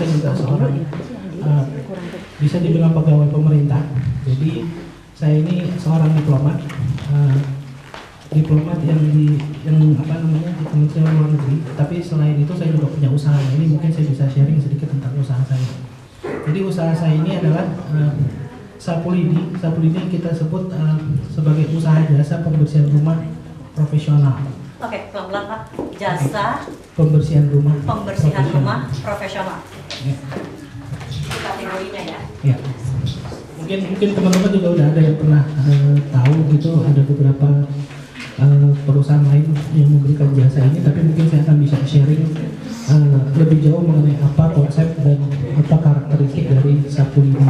saya juga seorang bisa dibilang pegawai pemerintah. Jadi saya ini seorang diplomat, diplomat yang di Kementerian Luar Negeri. Tapi selain itu saya juga punya usaha. Ini mungkin saya bisa sharing sedikit tentang usaha saya. Jadi usaha saya ini adalah Sapulidi. Sapulidi yang kita sebut sebagai usaha jasa pembersihan rumah profesional. Oke, pelan-pelan Pak. Jasa pembersihan rumah profesional. Ya. Kategorinya ya. Ya. Mungkin teman-teman juga udah ada yang pernah tahu gitu, ada beberapa perusahaan lain yang memberikan jasa ini, tapi mungkin saya akan bisa sharing lebih jauh mengenai apa konsep dan apa karakteristik dari Sapulidi.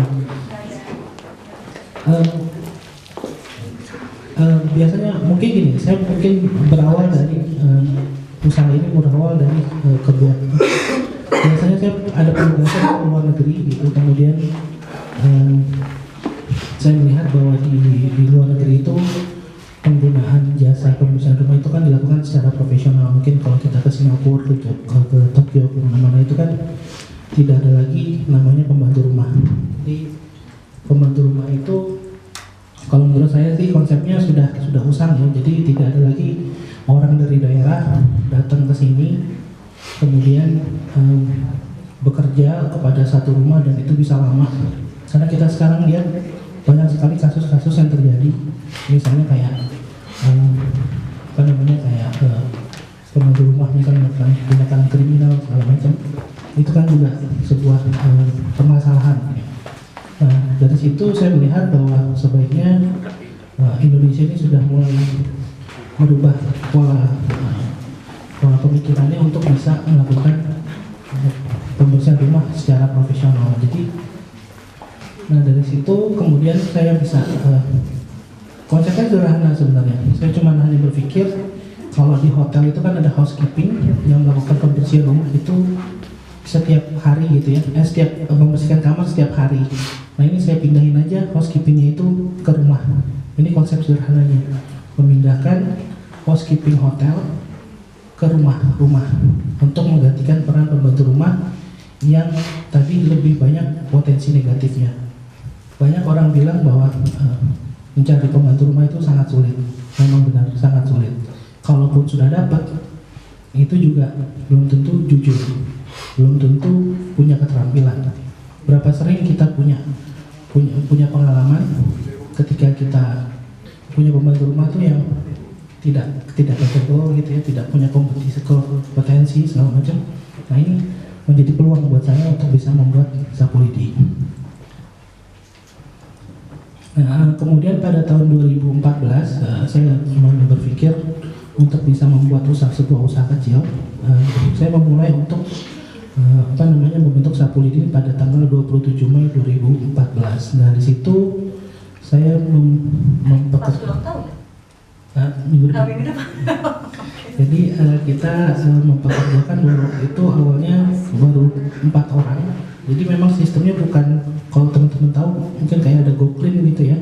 Biasanya mungkin gini, saya mungkin berawal dari usaha ini berawal dari kerja. Biasanya saya ada penugasan ke luar negeri gitu, kemudian saya melihat bahwa di luar negeri itu penggunaan jasa pembersihan rumah itu kan dilakukan secara profesional. Mungkin kalau kita ke Singapura, ke Tokyo, ke mana-mana itu kan tidak ada lagi namanya pembantu rumah. Jadi pembantu rumah itu kalau menurut saya sih konsepnya sudah usang ya. Jadi tidak ada lagi orang dari daerah datang ke sini kemudian bekerja kepada satu rumah dan itu bisa lama. Karena kita sekarang lihat banyak sekali kasus-kasus yang terjadi, misalnya kayak pembantu rumah misalnya melakukan tindakan kriminal segala macam, itu kan juga sebuah permasalahan. Dari situ saya melihat bahwa sebaiknya Indonesia ini sudah mulai merubah pola pemikirannya untuk bisa melakukan pembersihan rumah secara profesional. Jadi, dari situ kemudian saya bisa konsepnya sederhana sebenarnya. Saya cuma hanya berpikir kalau di hotel itu kan ada housekeeping yang melakukan pembersihan rumah itu setiap hari gitu ya, setiap membersihkan kamar setiap hari. Nah ini saya pindahin aja housekeepingnya itu ke rumah. Ini konsep sederhananya, memindahkan housekeeping hotel ke rumah untuk menggantikan peran pembantu rumah yang tadi lebih banyak potensi negatifnya. Banyak orang bilang bahwa mencari pembantu rumah itu sangat sulit. Memang benar, sangat sulit. Kalaupun sudah dapat, itu juga belum tentu jujur, belum tentu punya keterampilan. Berapa sering kita punya pengalaman ketika kita punya pembantu rumah tuh yang tidak capable gitu ya, tidak punya kompetensi segala macam. Nah ini menjadi peluang buat saya untuk bisa membuat Sapulidi. Nah kemudian pada tahun 2014 saya cuma berpikir untuk bisa membuat sebuah usaha kecil. Saya memulai untuk membentuk Sapulidi pada tanggal 27 Mei 2014. Nah di situ saya mempekerjakan minggu depan. Jadi kita mempekerjakan itu awalnya baru 4 orang. Jadi memang sistemnya bukan, kalau teman-teman tahu mungkin kayak ada GoClean gitu ya.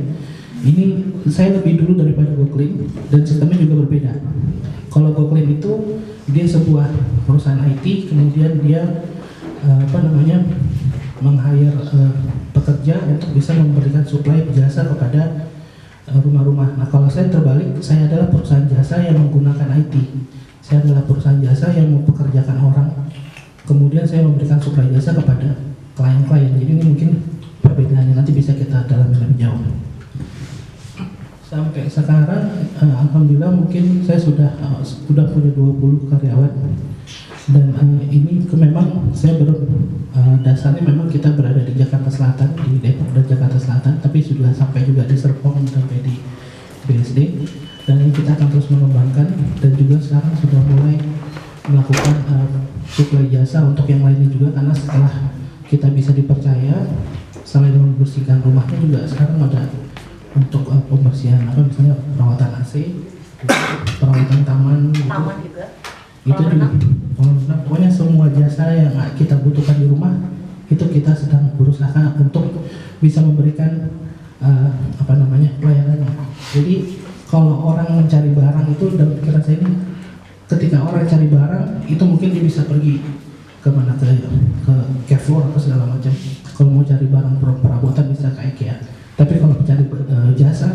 Ini saya lebih dulu daripada GoClean dan sistemnya juga berbeda. Kalau GoClean itu dia sebuah perusahaan IT, kemudian dia meng-hire pekerja untuk bisa memberikan suplai jasa kepada rumah-rumah. Nah kalau saya terbalik, saya adalah perusahaan jasa yang menggunakan IT. Saya adalah perusahaan jasa yang mempekerjakan orang, kemudian saya memberikan suplai jasa kepada klien-klien. Jadi ini mungkin perbedaannya, nanti bisa kita dalami lebih jauh. Sampai sekarang alhamdulillah mungkin saya sudah punya 20 karyawan. Dan ini memang saya dasarnya memang kita berada di Jakarta Selatan, di Depok dan Jakarta Selatan, tapi sudah sampai juga di Serpong sampai di BSD. Dan ini kita akan terus mengembangkan dan juga sekarang sudah mulai melakukan suplai jasa untuk yang lainnya juga, karena setelah kita bisa dipercaya selain membersihkan rumahnya juga sekarang ada untuk pembersihan misalnya perawatan AC, perawatan taman gitu. Taman juga. Itu juga pokoknya semua jasa yang kita butuhkan di rumah itu kita sedang berusaha untuk bisa memberikan pelayanannya. Jadi kalau orang mencari barang itu dalam pikiran saya ini, ketika orang cari barang itu mungkin dia bisa pergi ke mana, ke Carrefour atau segala macam. Kalau mau cari barang perabotan bisa ke IKEA. Tapi kalau cari jasa,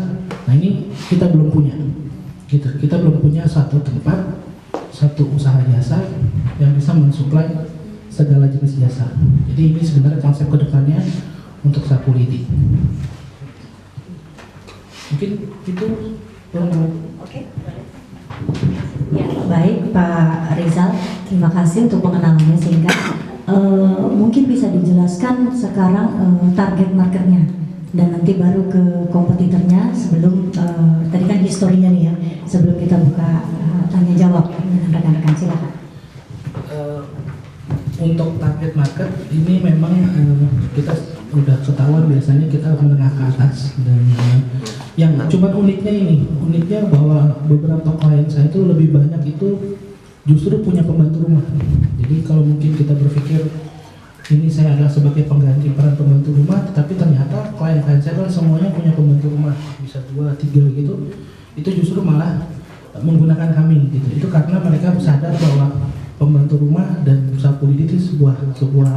nah ini kita belum punya. Gitu. Kita belum punya satu tempat, satu usaha jasa yang bisa mensuplai segala jenis jasa. Jadi ini sebenarnya konsep kedepannya untuk Sapu Lidi. Mungkin itu Oke. Ya, baik Pak Rizal, terima kasih untuk pengenalannya sehingga mungkin bisa dijelaskan sekarang target marketnya dan nanti baru ke kompetitornya sebelum tadi kan historinya nih ya, sebelum kita buka tanya jawab dengan rekan-rekan, silakan. Untuk target market ini memang kita udah ketahuan biasanya kita menengah ke atas dan yang cuman uniknya bahwa beberapa klien saya itu lebih banyak itu justru punya pembantu rumah. Jadi kalau mungkin kita berpikir ini saya adalah sebagai pengganti peran pembantu rumah, tetapi ternyata klien-klien saya kan semuanya punya pembantu rumah, bisa 2, 3 gitu. Itu justru malah menggunakan kami gitu. Itu karena mereka sadar bahwa pembantu rumah dan Sapu Lidi itu sebuah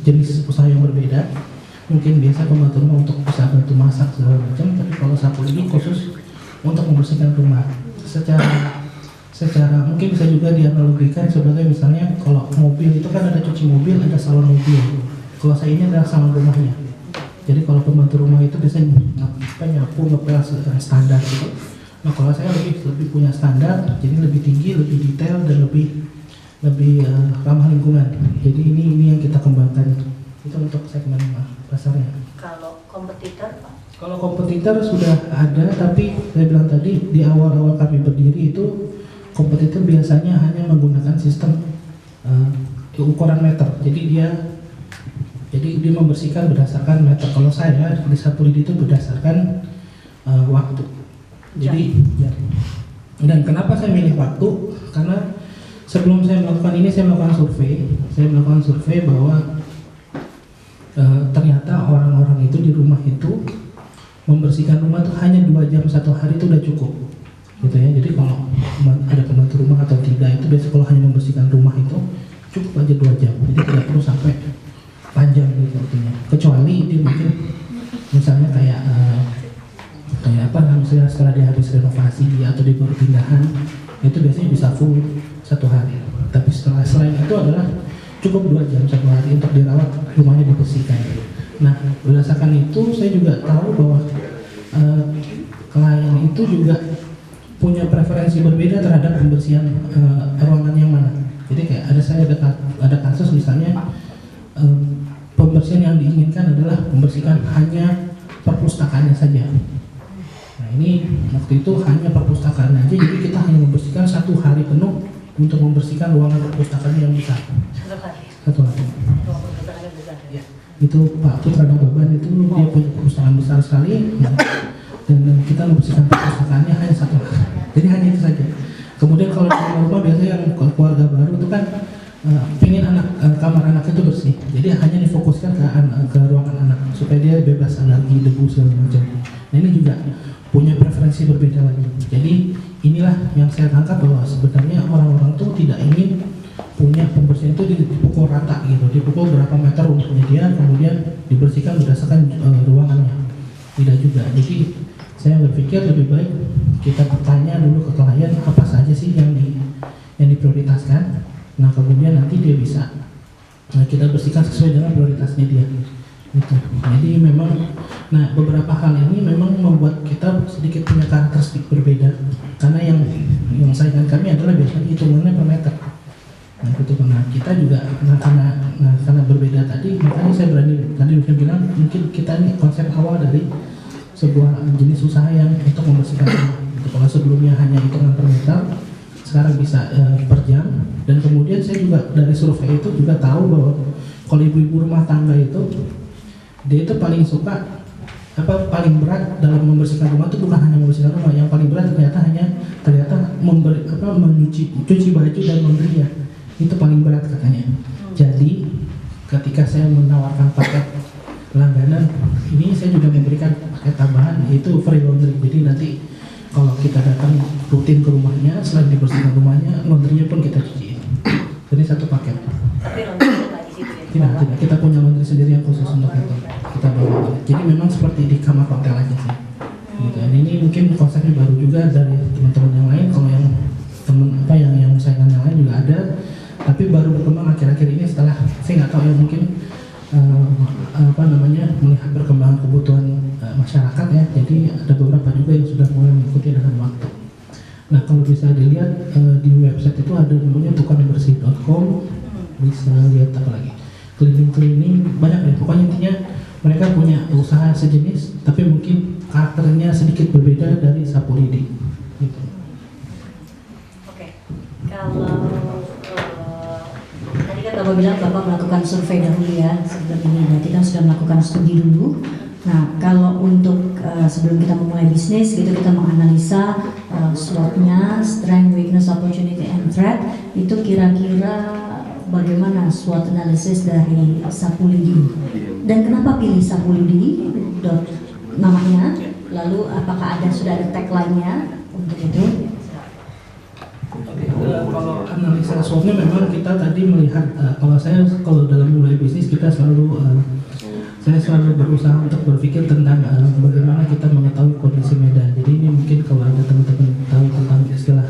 jenis usaha yang berbeda. Mungkin biasa pembantu rumah untuk bisa bantu masak segala macam, tapi kalau Sapu Lidi khusus untuk membersihkan rumah. Secara mungkin bisa juga dianalogikan sebagai misalnya kalau mobil itu kan ada cuci mobil, ada salon mobil. Kalau saya ini adalah salon rumahnya. Jadi kalau pembantu rumah itu biasanya nyapu, ngepel standar gitu. Nah kalau saya lebih punya standar, jadi lebih tinggi, lebih detail dan lebih ramah lingkungan. Jadi ini yang kita kembangkan. Itu untuk segmen pasarnya. Kalau kompetitor, Pak? Kalau kompetitor sudah ada, tapi saya bilang tadi di awal-awal kami berdiri itu kompetitor biasanya hanya menggunakan sistem ukuran meter. Jadi dia membersihkan berdasarkan meter. Kalau saya di Sapu Lidi itu berdasarkan waktu. Jadi dan kenapa saya milih waktu? Karena sebelum saya melakukan ini saya melakukan survei bahwa ternyata orang-orang itu di rumah itu membersihkan rumah itu hanya 2 jam satu hari itu udah cukup. Gitu ya. Jadi kalau ada pembantu rumah atau tidak itu biasa kalau hanya membersihkan rumah itu cukup aja 2 jam. Jadi tidak perlu sampai panjang gitu waktunya. Kecuali dia mungkin misalnya kayak apa misalnya setelah dia habis renovasi atau dia baru pindahan itu biasanya bisa full 1 hari. Tapi selain itu adalah cukup 2 jam 1 hari untuk dirawat rumahnya dibersihkan. Nah berdasarkan itu saya juga tahu bahwa klien itu juga punya preferensi berbeda terhadap pembersihan ruangan yang mana. Jadi kayak ada kasus misalnya pembersihan yang diinginkan adalah membersihkan hanya perpustakaannya saja. Nah ini waktu itu hanya perpustakaan aja, jadi kita hanya membersihkan 1 hari penuh untuk membersihkan ruangan perpustakaan yang besar. 1 hari. Ya. Itu Pak Putra Baban itu dia punya perpustakaan besar sekali. Dan kita membersihkan perpustakaannya hanya 1 hari. Jadi hanya itu saja. Kemudian kalau di rumah biasanya yang keluarga baru itu kan pengen kamar anak itu bersih. Jadi hanya difokuskan ke ruangan anak supaya dia bebas alergi, debu segala macam. Nah ini juga punya preferensi berbeda lagi. Jadi inilah yang saya tangkap bahwa sebenarnya orang-orang tuh tidak ingin punya pembersihan itu dipukul rata gitu, dipukul berapa meter rumahnya dia, kemudian dibersihkan berdasarkan ruangannya. Tidak juga. Jadi saya berpikir lebih baik kita bertanya dulu ke klien apa saja sih yang diprioritaskan. Nah kemudian nanti dia bisa kita bersihkan sesuai dengan prioritasnya dia. Gitu. Jadi memang, nah beberapa hal ini memang membuat kita sedikit punya karakteristik berbeda. Karena yang saingan kami adalah biasanya hitungannya per meter. Nah itu karena kita juga karena berbeda tadi, makanya saya berani tadi bilang mungkin kita ini konsep awal dari sebuah jenis usaha yang untuk membersihkan rumah. Kalau sebelumnya hanya hitungan per meter, sekarang bisa per jam. Dan kemudian saya juga dari survei itu juga tahu bahwa kalau ibu-ibu rumah tangga itu dia itu paling suka paling berat dalam membersihkan rumah itu bukan hanya membersihkan rumah, yang paling berat ternyata cuci baju dan laundry ya, itu paling berat katanya. Jadi ketika saya menawarkan paket langganan ini, saya juga memberikan paket tambahan yaitu free laundry. Jadi nanti kalau kita datang rutin ke rumahnya, selain dibersihkan rumahnya, laundrynya pun kita cuciin. Jadi 1 paket. Tapi laundry nggak di situ ya? Tidak, kita punya menteri sendiri yang khusus untuk itu. Kita bawa. Jadi memang seperti di kamar hotel aja sih. Gitu. Dan ini mungkin konsepnya baru juga dari teman-teman yang lain. Kalau yang yang saingan yang lain juga ada, tapi baru berkembang akhir-akhir ini setelah saya nggak tahu ya mungkin melihat perkembangan kebutuhan masyarakat ya. Jadi ada beberapa juga yang sudah mulai mengikuti dengan waktu. Nah kalau bisa dilihat di website itu ada namanya tukangbersih.com, bisa lihat apa lagi. Cleaning banyak deh, pokoknya intinya mereka punya usaha sejenis tapi mungkin karakternya sedikit berbeda dari sapu lidi gitu. Oke, kalau Tadi kan Bapak bilang Bapak melakukan survei dahulu ya sebelum ini, berarti kan sudah melakukan studi dulu. Nah kalau untuk sebelum kita memulai bisnis gitu kita menganalisa SWOT-nya, strength, weakness, opportunity, and threat, itu kira-kira bagaimana SWOT analysis dari sapu lidi dan kenapa pilih sapu lidi namanya, lalu apakah sudah ada tagline-nya untuk itu? Kalau analisa SWOT-nya memang kita tadi melihat kalau dalam mulai bisnis kita saya selalu berusaha untuk berpikir tentang bagaimana kita mengetahui kondisi medan. Jadi ini mungkin kalau ada teman-teman tahu tentang istilah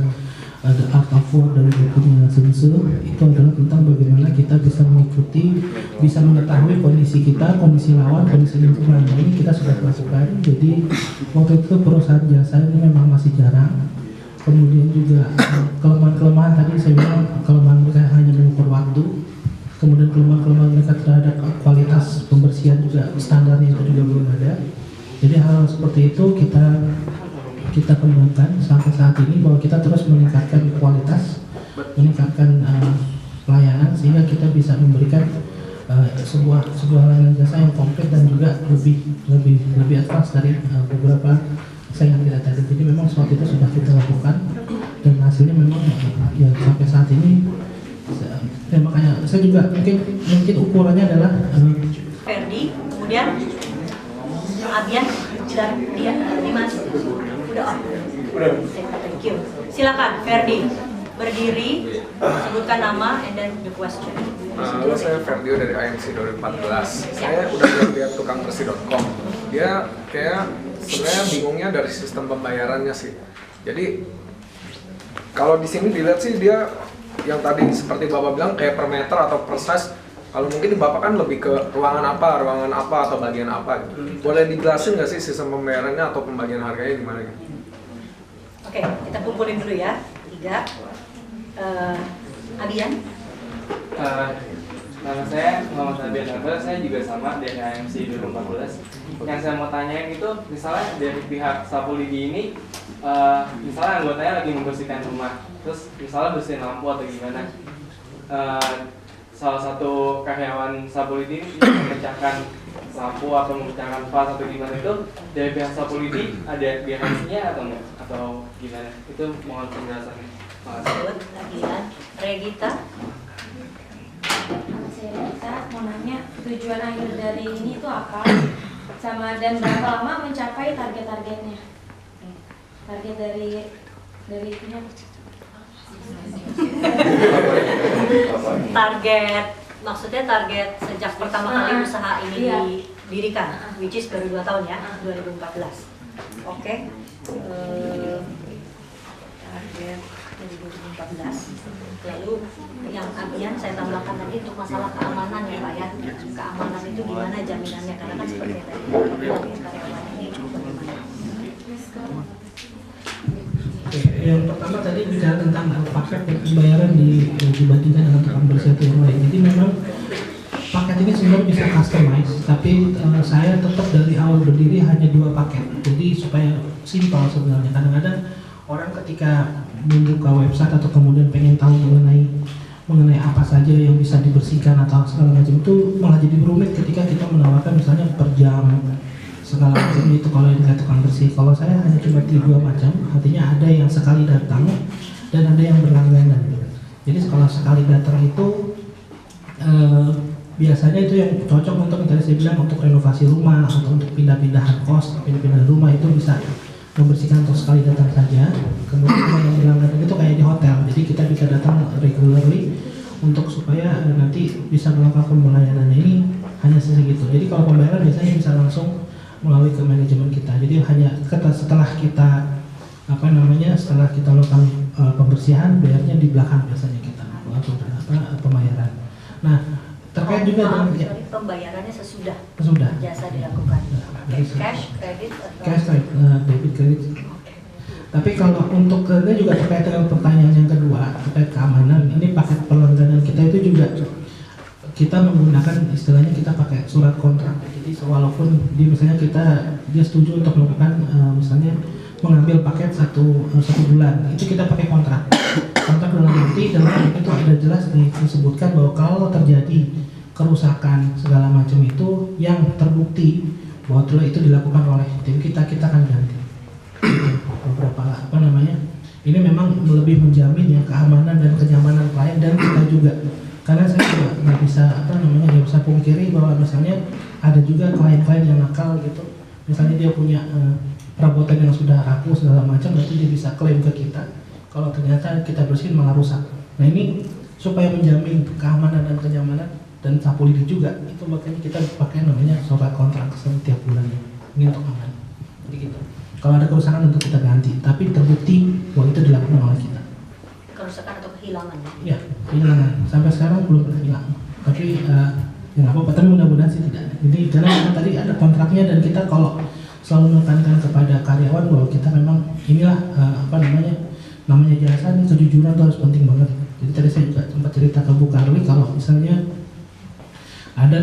The Art of War dari bukunya Sun Tzu, itu adalah tentang bagaimana kita bisa mengikuti, bisa mengetahui kondisi kita, kondisi lawan, kondisi lingkungan. Nah, ini kita sudah lakukan. Jadi waktu itu perusahaan jasa ini memang masih jarang. Kemudian juga kelemahan-kelemahan tadi saya bilang, kelemahan mereka hanya mengukur waktu. Kemudian kelemahan-kelemahan mereka terhadap kualitas pembersihan juga standarnya itu juga belum ada. Jadi hal seperti itu kita kembangkan sampai saat ini, bahwa kita terus meningkatkan kualitas, meningkatkan pelayanan sehingga kita bisa memberikan sebuah layanan jasa yang komplit dan juga lebih advance dari beberapa saingan kita tadi. Jadi memang SWOT itu sudah kita lakukan dan hasilnya memang ya sampai saat ini ya, makanya saya juga mungkin ukurannya adalah Ferdi, kemudian Abian dan dia Dimas. Udah. Thank you. Silakan Ferdi, berdiri, sebutkan nama and then the question. Halo, saya Ferdio dari IMC 2014. Saya udah lihat tukangbersih.com. Dia kayak sebenarnya bingungnya dari sistem pembayarannya sih. Jadi kalau di sini dilihat sih dia yang tadi seperti Bapak bilang kayak per meter atau per size. Kalau mungkin Bapak kan lebih ke ruangan apa atau bagian apa gitu. Boleh dijelasin nggak sih sistem pembayarannya atau pembagian harganya gimana gitu? Oke, kita kumpulin dulu ya. 3. Abian. Nama saya Muhammad Abian Abel, saya juga sama dari IMC 2014. Yang saya mau tanyain itu, misalnya dari pihak sapu lidi ini, misalnya anggotanya lagi membersihkan rumah, terus misalnya bersihin lampu atau gimana, salah satu karyawan sapu lidi ini memecahkan lampu atau memecahkan vas atau gimana, itu dari pihak sapu lidi ada garansinya atau enggak, atau gimana? Itu mohon penjelasannya. Sebut Abian. Regita. Saya Regita mau nanya tujuan akhir dari ini itu apa, sama dan berapa lama mencapai target-targetnya? Target dari itunya. Target, maksudnya target sejak pertama kali usaha ini Iya. didirikan, which is baru 2 tahun ya, 2014. Oke. Target dari 2014. Lalu yang Abian saya tambahkan tadi untuk masalah keamanan ya Pak ya. Keamanan itu gimana jaminannya, karena kan seperti yang tadi Bapak bilang ya, karyawan ini bagaimana. yang pertama tadi bicara tentang paket pembayaran dibandingkan dengan tukang bersih yang lain. Jadi memang paket ini sebenarnya bisa customize, tapi saya tetap dari awal berdiri hanya 2 paket. Jadi supaya simpel sebenarnya. Kadang-kadang orang ketika membuka website atau kemudian pengen tahu mengenai apa saja yang bisa dibersihkan atau segala macam, itu malah jadi berumit ketika kita menawarkan misalnya per jam segala macam itu kalau yang tukang bersih. Kalau saya hanya cuma 3 macam, artinya ada yang sekali datang dan ada yang berlangganan. Jadi kalau sekali datang itu biasanya itu yang cocok untuk tadi saya bilang untuk renovasi rumah atau untuk pindah-pindahan kos, pindah-pindah rumah itu bisa membersihkan untuk sekali datang saja. Kemudian yang berlangganan itu kayak di hotel, jadi kita bisa datang regularly untuk supaya nanti bisa melakukan pelayanannya ini hanya segitu. Jadi kalau pembayaran biasanya bisa langsung melalui ke manajemen kita. Jadi hanya setelah kita setelah kita lakukan pembersihan, bayarnya di belakang biasanya kita pembayaran. Nah, terkait juga dengan pembayarannya sesudah jasa dilakukan. Cash, kredit, debit, kredit. Tapi kalau untuk ini juga terkait dengan pertanyaan yang kedua terkait keamanan, ini paket pelangganan kita itu juga kita menggunakan istilahnya kita pakai surat kontrak. Jadi walaupun misalnya dia setuju untuk melakukan misalnya mengambil paket satu bulan, itu kita pakai kontrak dalam arti dalam itu ada jelas disebutkan bahwa kalau terjadi kerusakan segala macam itu yang terbukti bahwa itu dilakukan oleh tim kita akan ganti. Beberapa ini memang lebih menjamin ya keamanan dan kenyamanan klien dan kita juga, karena saya juga nggak bisa pungkiri bahwa misalnya ada juga klien-klien yang nakal gitu, misalnya dia punya perabotan yang sudah rapuh segala macam, nanti dia bisa klaim ke kita kalau ternyata kita bersihin malah rusak. Nah ini supaya menjamin keamanan dan kenyamanan dan sapu lidi juga, itu makanya kita pakai namanya surat kontrak setiap bulannya, ini untuk aman. Jadi gitu. Kalau ada kerusakan untuk kita ganti, tapi terbukti bahwa itu dilakukan oleh kita. Kerusakan atau kehilangan? Ya, kehilangan. Sampai sekarang belum pernah hilang. Tapi ya nggak apa-apa, tapi mudah-mudahan sih tidak. Jadi karena tadi ada kontraknya dan kita kalau selalu menekankan kepada karyawan bahwa kita memang inilah namanya jasa, kejujuran itu harus penting banget. Jadi tadi saya juga sempat cerita ke Bu Karli kalau misalnya ada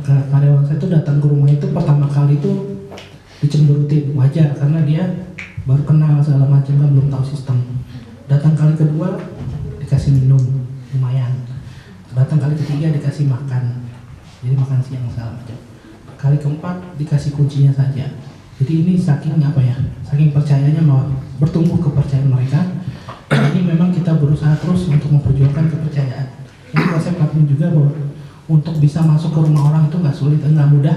karyawan saya itu datang ke rumah itu pertama kali itu dicemberutin, wajar karena dia baru kenal segala macam kan, belum tahu sistem. Datang kali kedua dikasih minum lumayan, datang kali ketiga dikasih makan, jadi makan siang segala macam. Kali keempat dikasih kuncinya saja. Jadi ini saking percayanya mau bertumbuh kepercayaan mereka. Jadi memang kita berusaha terus untuk memperjuangkan kepercayaan. Ini konsep kami juga bahwa untuk bisa masuk ke rumah orang itu nggak sulit, nggak mudah.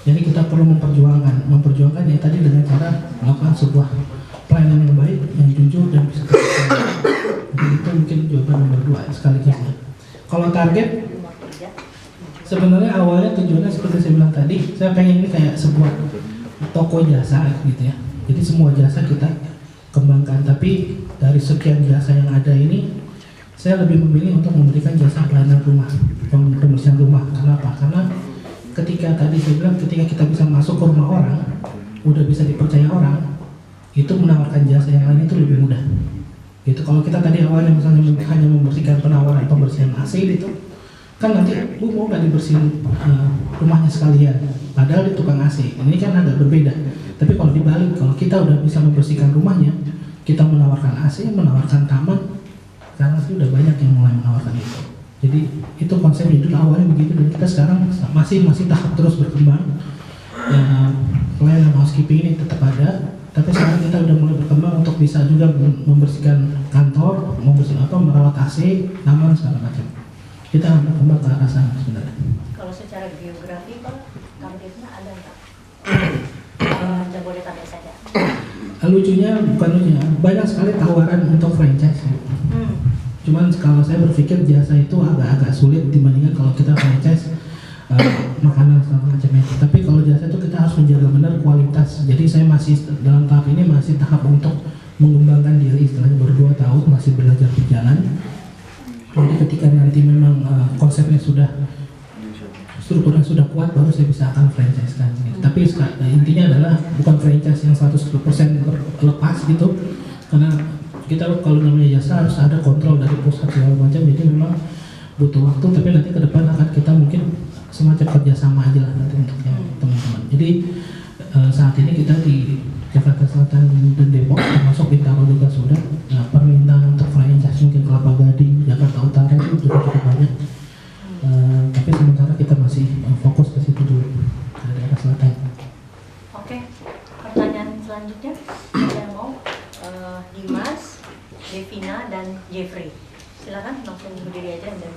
Jadi kita perlu memperjuangkan ya tadi dengan cara melakukan sebuah pelayanan yang baik, yang jujur dan bisa terpercaya. Jadi itu mungkin jawaban nomor 2 sekaligus ya. Kalau target sebenarnya awalnya tujuannya seperti saya bilang tadi, saya pengen ini kayak sebuah toko jasa gitu ya. Jadi semua jasa kita kembangkan, tapi dari sekian jasa yang ada ini saya lebih memilih untuk memberikan jasa pelayanan rumah, pembersihan rumah. Kenapa? Karena ketika tadi saya bilang ketika kita bisa masuk ke rumah orang, udah bisa dipercaya orang, itu menawarkan jasa yang lain itu lebih mudah. Gitu. Kalau kita tadi awalnya misalnya hanya membersihkan penawaran pembersihan AC gitu, kan nanti Bu mau nggak dibersihin rumahnya sekalian, padahal di tukang AC. Ini kan agak berbeda. Tapi kalau dibalik, kalau kita udah bisa membersihkan rumahnya, kita menawarkan AC, menawarkan taman, sekarang sih udah banyak yang mulai menawarkan itu. Jadi itu konsepnya dulu awalnya begitu, dan kita sekarang masih tahap terus berkembang. Pelayanan housekeeping ini tetap ada, tapi sekarang kita udah mulai berkembang untuk bisa juga membersihkan kantor, merawat AC, taman segala macam. Kita akan berkembang ke arah sana sebenarnya. Kalau secara geografi Pak, targetnya ada nggak? Jabodetabek saja. Lucunya, banyak sekali tawaran untuk franchise. Cuman kalau saya berpikir jasa itu agak sulit dibandingkan kalau kita franchise makanan segala macamnya. Tapi kalau jasa itu kita harus menjaga benar kualitas. Jadi saya masih dalam tahap ini masih tahap untuk mengembangkan diri, istilahnya baru 2 tahun masih belajar berjalan. Jadi ketika nanti memang konsepnya strukturnya sudah kuat, baru saya bisa akan franchise kan. Gitu. Tapi intinya adalah bukan franchise yang 100% lepas gitu, karena kita kalau namanya jasa harus ada kontrol dari pusat segala macam. Jadi memang butuh waktu, tapi nanti ke depan akan kita mungkin semacam kerjasama aja lah nanti untuk yang teman-teman. Jadi saat ini kita di Jakarta Selatan dan Depok, termasuk Bintaro juga sudah. Permintaan untuk franchise mungkin Kelapa Gading, Jakarta Utara itu juga cukup banyak. Tapi sementara kita masih fokus ke situ dulu, ke daerah selatan. Oke, pertanyaan selanjutnya saya mau Dimas, Devina dan Jeffrey. Silakan langsung berdiri aja dan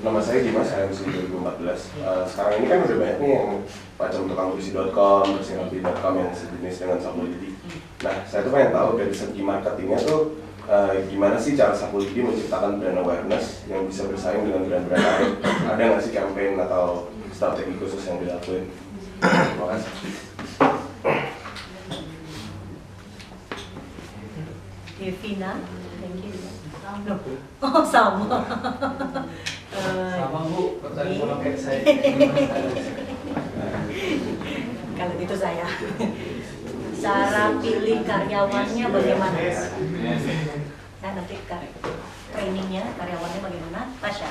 nama saya Dimas, AMC 2014. Sekarang ini kan udah banyak nih yang macam tukang bersih.com, bersihrapi.com yang sejenis dengan sapu lidi. Nah, saya tuh pengen tahu dari segi marketingnya tuh gimana sih cara Sapulidi menciptakan brand awareness yang bisa bersaing dengan brand-brand lain? Ada nggak sih campaign atau strategi khusus yang dilakuin? Terima kasih. Devina, thank you. Oh sama. Sama Bu, pertanyaan sama kayak saya. Kalau gitu saya. Cara pilih karyawannya bagaimana? Nah, nanti trainingnya karyawannya bagaimana? Tasya.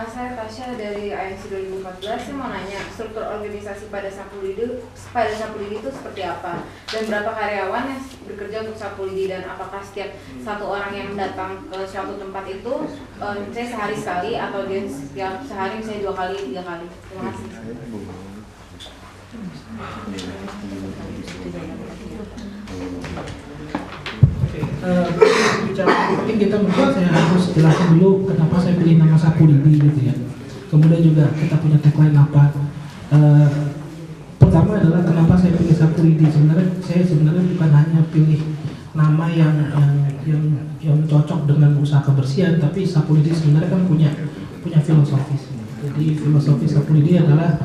Saya Tasya dari IMC 2014. Saya mau nanya struktur organisasi pada Sapulidi itu seperti apa? Dan berapa karyawan yang bekerja untuk Sapulidi, dan apakah setiap satu orang yang datang ke suatu tempat itu saya sehari sekali atau dia setiap sehari misalnya 2 kali, 3 kali? Terima kasih. Bicara mungkin saya harus jelasin dulu kenapa saya pilih nama Sapulidi gitu ya. Kemudian juga kita punya tagline apa. Pertama adalah kenapa saya pilih Sapulidi. Saya sebenarnya bukan hanya pilih nama yang cocok dengan usaha kebersihan, tapi Sapulidi sebenarnya kan punya filosofis. Jadi filosofi Sapulidi adalah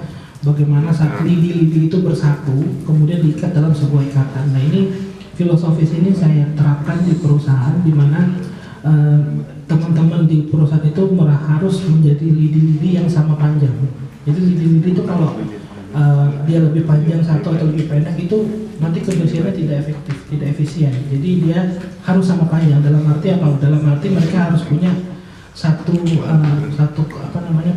bagaimana lidi-lidi itu bersatu kemudian diikat dalam sebuah ikatan. Nah, ini filosofis ini saya terapkan di perusahaan, di mana teman-teman di perusahaan itu harus menjadi lidi-lidi yang sama panjang. Jadi lidi-lidi itu kalau dia lebih panjang satu atau lebih pendek itu nanti kebersihannya tidak efektif, tidak efisien. Jadi dia harus sama panjang. Dalam arti apa? Dalam arti mereka harus punya satu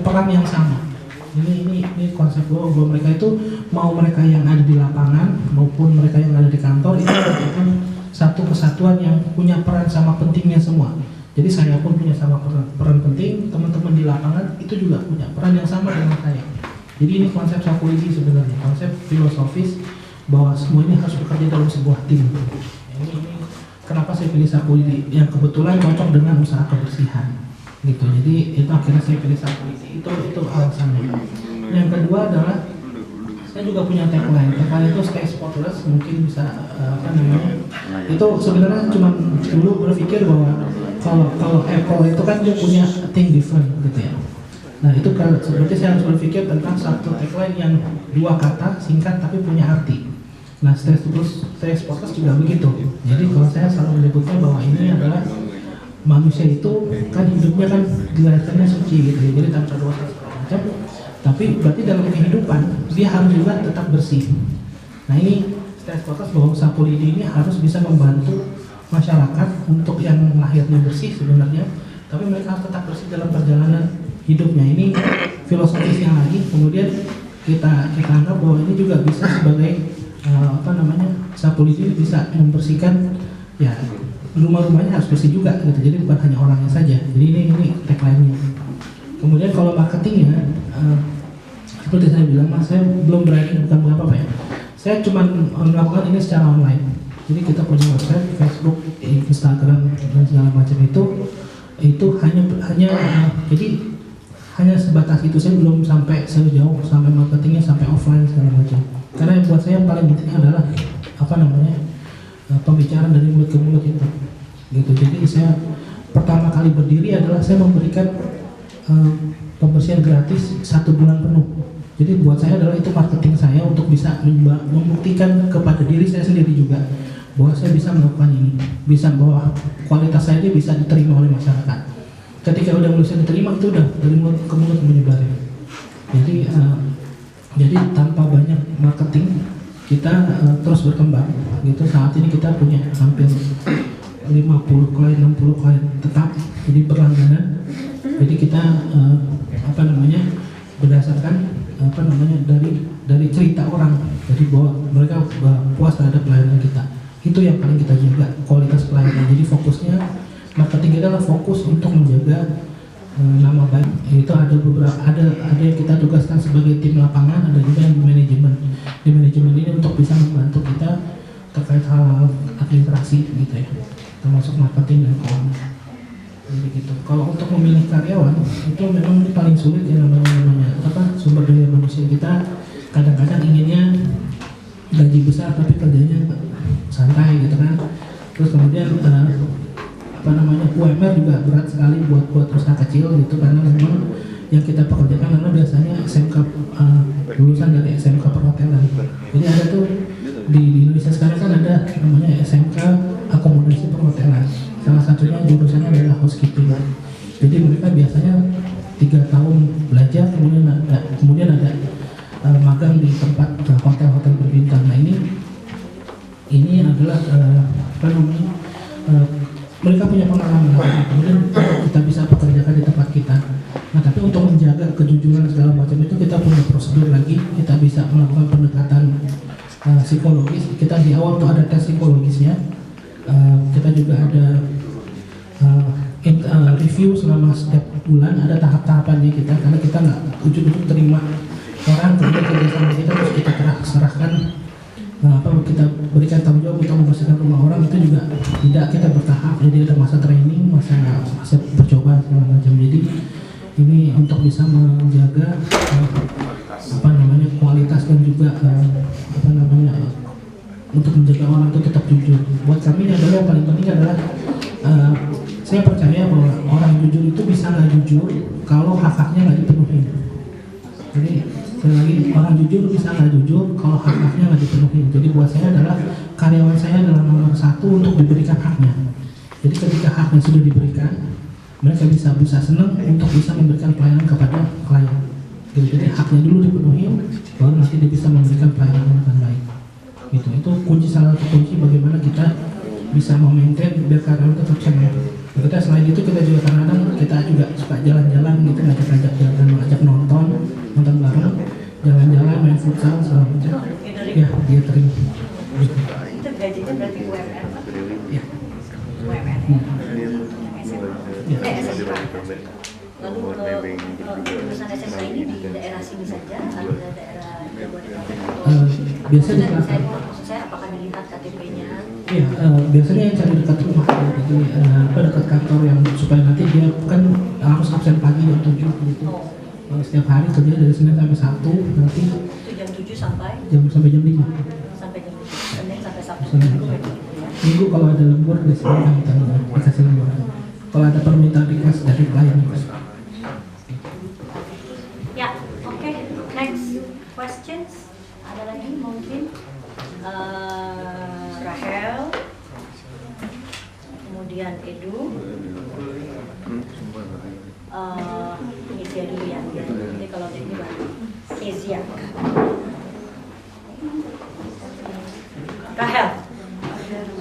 peran yang sama. Ini konsep bahwa mereka itu, mau mereka yang ada di lapangan maupun mereka yang ada di kantor, itu merupakan satu kesatuan yang punya peran sama pentingnya semua. Jadi saya pun punya sama peran penting, teman-teman di lapangan itu juga punya peran yang sama dengan saya. Jadi ini konsep Sapulidi sebenarnya, konsep filosofis bahwa semua ini harus bekerja dalam sebuah tim. Ini kenapa saya pilih Sapulidi, yang kebetulan cocok dengan usaha kebersihan. Gitu. Jadi itu akhirnya saya pilih Sapulidi. Itu alasannya. Yang kedua adalah saya juga punya tagline. Tagline itu stay spotless, mungkin bisa itu sebenarnya cuma dulu berpikir bahwa kalau Apple itu kan dia punya think different gitu ya. Nah, itu kan seperti saya harus berpikir tentang satu tagline yang 2 kata singkat tapi punya arti. Nah, stay spotless juga begitu. Jadi kalau saya selalu menyebutnya bahwa ini adalah manusia itu kan hidupnya kan dilahirkannya suci gitu ya, jadi tanpa dosa segala macam. Tapi berarti dalam kehidupan dia harus juga tetap bersih. Nah, ini stay spotless bahwa Sapulidi ini harus bisa membantu masyarakat untuk yang lahirnya bersih sebenarnya, tapi mereka harus tetap bersih dalam perjalanan hidupnya. Ini filosofisnya lagi. Kemudian kita anggap bahwa ini juga bisa sebagai Sapulidi bisa membersihkan ya rumah-rumahnya harus bersih juga gitu. Jadi bukan hanya orangnya saja. Jadi ini tagline-nya. Kemudian kalau marketingnya seperti saya bilang, Mas, saya belum berani, bukan apa ya. Saya cuma melakukan ini secara online. Jadi kita punya website, Facebook, Instagram dan segala macam itu hanya sebatas itu. Saya belum sampai sejauh sampai marketingnya sampai offline segala macam. Karena yang buat saya yang paling penting adalah pembicaraan dari mulut ke mulut itu. Gitu. Jadi saya pertama kali berdiri adalah saya memberikan pembersihan gratis 1 bulan penuh. Jadi buat saya adalah itu marketing saya untuk bisa membuktikan kepada diri saya sendiri juga bahwa saya bisa melakukan ini, bisa bahwa kualitas saya ini bisa diterima oleh masyarakat. Ketika udah mulai diterima, itu udah dari mulut ke mulut menyebar. Jadi tanpa banyak marketing kita terus berkembang gitu. Saat ini kita punya hampir 50 klien, 60 klien tetap, jadi berlangganan. Jadi kita berdasarkan dari cerita orang, jadi bahwa mereka puas terhadap pelayanan kita. Itu yang paling kita jaga, kualitas pelayanan. Jadi fokusnya marketing kita adalah fokus untuk menjaga nama baik. Itu ada yang kita tugaskan sebagai tim lapangan, ada juga yang di manajemen. Di manajemen ini untuk bisa membantu kita terkait hal administrasi gitu ya, termasuk marketing dan keuangan. Jadi gitu. Kalau untuk memilih karyawan itu memang ini paling sulit ya, namanya sumber daya manusia kita kadang-kadang inginnya gaji besar tapi kerjanya santai gitu kan. Terus kemudian UMR juga berat sekali buat usaha kecil gitu, karena memang yang kita pekerjakan karena biasanya SMK lulusan dari SMK perhotelan. Jadi ada tuh di Indonesia sekarang kan ada namanya SMK akomodasi perhotelan. Salah satunya jurusannya adalah housekeeping. Jadi mereka biasanya 3 tahun belajar, kemudian ada magang di tempat hotel-hotel berbintang. Nah ini adalah apa namanya, mereka punya pengalaman, kemudian kita bisa pekerjakan di tempat kita. Nah tapi untuk menjaga kejujuran segala macam itu kita punya prosedur lagi. Kita bisa melakukan pendekatan psikologis. Kita di awal tuh ada tes psikologisnya. Kita juga ada review selama setiap bulan, ada tahap-tahapannya kita, karena kita nggak ujuk-ujuk terima orang kemudian kerja sama kita terus kita serahkan kita berikan tanggung jawab untuk membersihkan rumah orang. Itu juga tidak, kita bertahap. Jadi ada masa training, masa percobaan segala macam. Jadi ini untuk bisa menjaga kualitas dan juga untuk menjaga orang itu tetap jujur. Buat kami adalah yang paling penting adalah saya percaya bahwa orang jujur itu bisa nggak jujur kalau hak-haknya nggak dipenuhi. Jadi sekali lagi, orang jujur bisa nggak jujur kalau hak-haknya nggak dipenuhi. Jadi buat saya adalah karyawan saya adalah nomor 1 untuk diberikan haknya. Jadi ketika haknya sudah diberikan, mereka bisa senang untuk bisa memberikan pelayanan kepada klien. Jadi haknya dulu dipenuhi, baru nanti dia bisa memberikan pelayanan dengan baik. Gitu. Itu salah satu kunci bagaimana kita bisa memaintain biar karyawan tetap senang. Kita selain itu kita juga kadang-kadang kita juga suka jalan-jalan gitu, ngajak jalan, mengajak nonton bareng, jalan-jalan, main futsal segala macam. Ya dia terima. Itu gajinya berarti UMR Pak? Ya. UMR ya? SMK. Lalu lulusan SMK ini di daerah sini saja atau daerah Jabodetabek? Biasanya maksud saya apakah dilihat KTP-nya? Iya, biasanya yang cari dekat rumah, jadi dekat kantor yang supaya nanti dia kan harus absen pagi jam 7 gitu. Setiap hari kerja dari Senin sampai Sabtu, nanti itu jam 7 sampai jam 5. Sampai jam 5. Senin sampai Sabtu. Minggu kalau ada lembur di sini kan kita dikasih lembur. Kalau ada permintaan request dari klien. Ya, oke. Next questions. Ada lagi mungkin? Rahel, kemudian Edu, Kezia dulu ya. Jadi kalau ini baru Kezia. Rahel.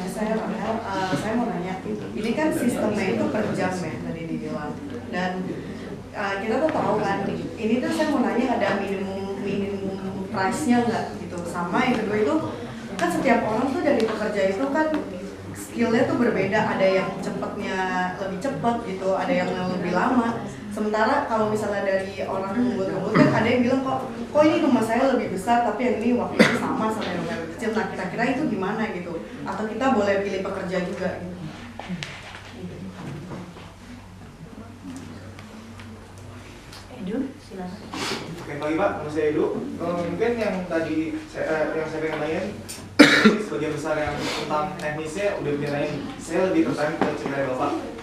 Saya Rahel, saya mau nanya, ini kan sistemnya itu per jam ya tadi dibilang, dan kita tuh tahu kan, ini tuh saya mau nanya ada minimum price-nya nggak gitu, sama yang kedua itu kan setiap orang tuh dari pekerja itu kan skillnya tuh berbeda, ada yang cepetnya lebih cepat gitu, ada yang lebih lama. Sementara kalau misalnya dari orang ngebut-ngebut kan ada yang bilang kok ini rumah saya lebih besar tapi yang ini waktunya sama yang lebih kecil. Nah kira-kira itu gimana gitu? Atau kita boleh pilih pekerja juga gitu? Edu, silakan. Oke, pagi Pak, nama saya Edu. Mungkin yang tadi yang saya pengen tanyain, sebagian besar yang tentang teknisnya udah ditanya. Saya lebih tertarik ke cerita Bapak.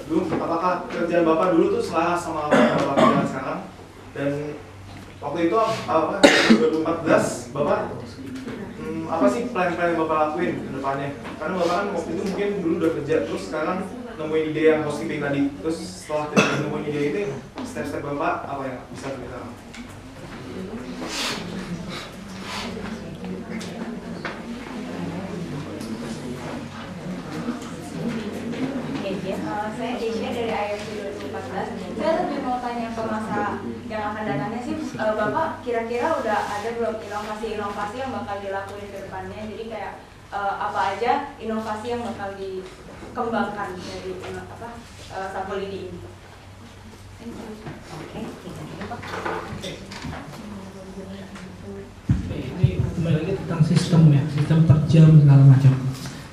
Dulu, apakah kerjaan Bapak dulu tuh selaras sama Bapak kerjaan sekarang? Dan waktu itu apa 2014 Bapak apa sih plan-plan yang Bapak lakuin ke depannya? Karena Bapak kan waktu itu mungkin dulu udah kerja, terus sekarang nemuin ide yang housekeeping tadi. Terus setelah nemuin ide itu, step-step Bapak apa yang bisa kita lakukan? Saya Desya dari IMC 2014. Saya lebih mau tanya ke masa yang akan datangnya sih, Bapak kira-kira udah ada belum inovasi-inovasi yang bakal dilakuin ke depannya? Jadi kayak apa aja inovasi yang bakal dikembangkan dari Sapulidi ini? Oke, Pak. Ini kembali lagi tentang sistem ya, sistem per jam segala macam.